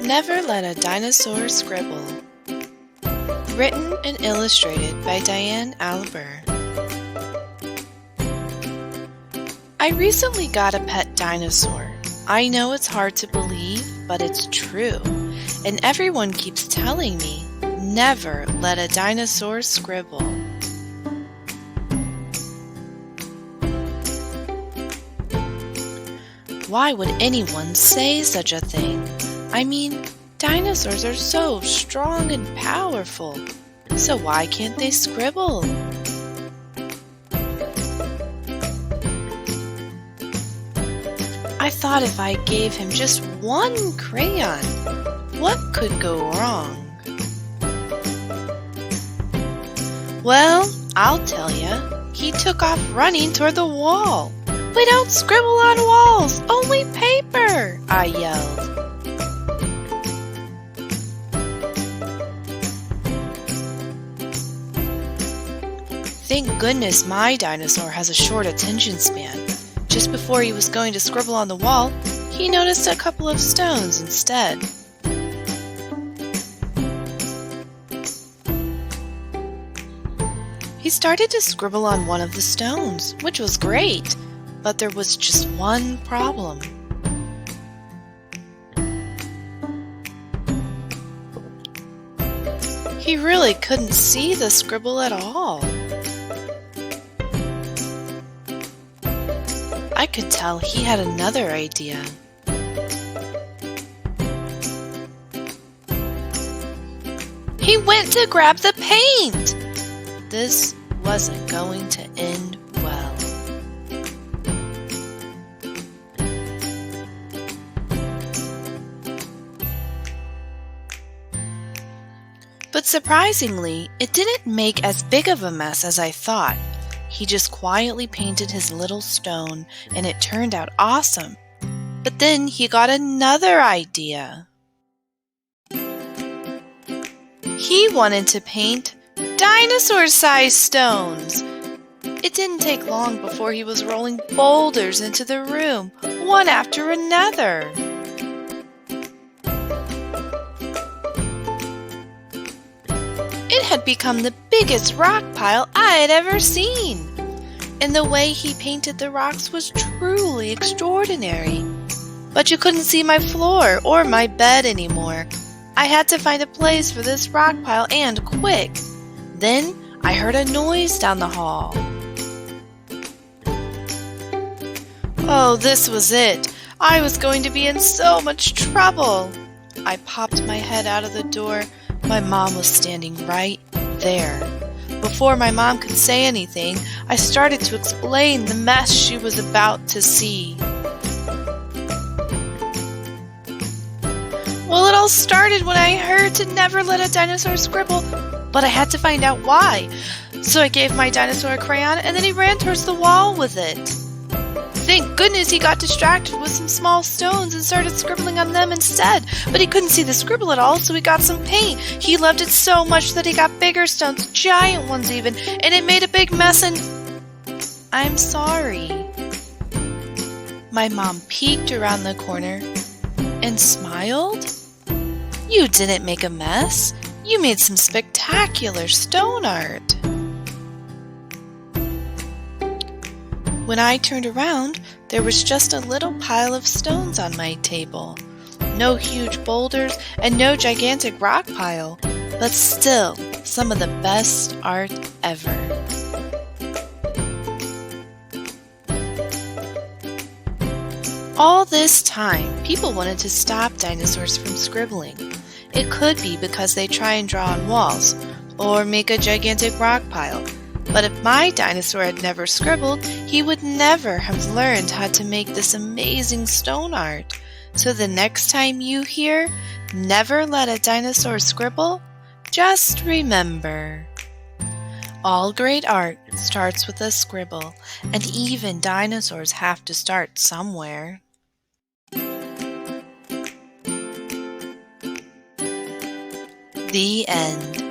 Never Let a Dinosaur Scribble. Written and illustrated by Diane, Alber. I recently got a pet dinosaur. I know it's hard to believe, but it's true. And everyone keeps telling me, never let a dinosaur scribble. Why would anyone say such a thing? I mean, dinosaurs are so strong and powerful. So why can't they scribble? I thought if I gave him just one crayon, what could go wrong? Well, I'll tell ya. He took off running toward the wall. "We don't scribble on walls, only paper!" I yelled. Thank goodness my dinosaur has a short attention span. Just before he was going to scribble on the wall, he noticed a couple of stones instead. He started to scribble on one of the stones, which was great, but there was just one problem. He really couldn't see the scribble at all. I could tell he had another idea. He went to grab the paint! This wasn't going to end well. But surprisingly, it didn't make as big of a mess as I thought. He just quietly painted his little stone, and it turned out awesome. But then he got another idea. He wanted to paint dinosaur-sized stones. It didn't take long before he was rolling boulders into the room, one after another. It had become the biggest rock pile I had ever seen. And the way he painted the rocks was truly extraordinary. But you couldn't see my floor or my bed anymore. I had to find a place for this rock pile, and quick. Then I heard a noise down the hall. Oh, this was it. I was going to be in so much trouble. I popped my head out of the door. My mom was standing right there. Before my mom could say anything, I started to explain the mess she was about to see. Well, it all started when I heard to never let a dinosaur scribble, but I had to find out why. So I gave my dinosaur a crayon, and then he ran towards the wall with it. Thank goodness he got distracted with some small stones and started scribbling on them instead, but he couldn't see the scribble at all, so he got some paint. He loved it so much that he got bigger stones, giant ones even, and it made a big mess, and I'm sorry. My mom peeked around the corner and smiled. You didn't make a mess. You made some spectacular stone art. When I turned around, there was just a little pile of stones on my table. No huge boulders and no gigantic rock pile, but still some of the best art ever. All this time, people wanted to stop dinosaurs from scribbling. It could be because they try and draw on walls, or make a gigantic rock pile. But if my dinosaur had never scribbled, he would never have learned how to make this amazing stone art. So the next time you hear, never let a dinosaur scribble, just remember. All great art starts with a scribble, and even dinosaurs have to start somewhere. The end.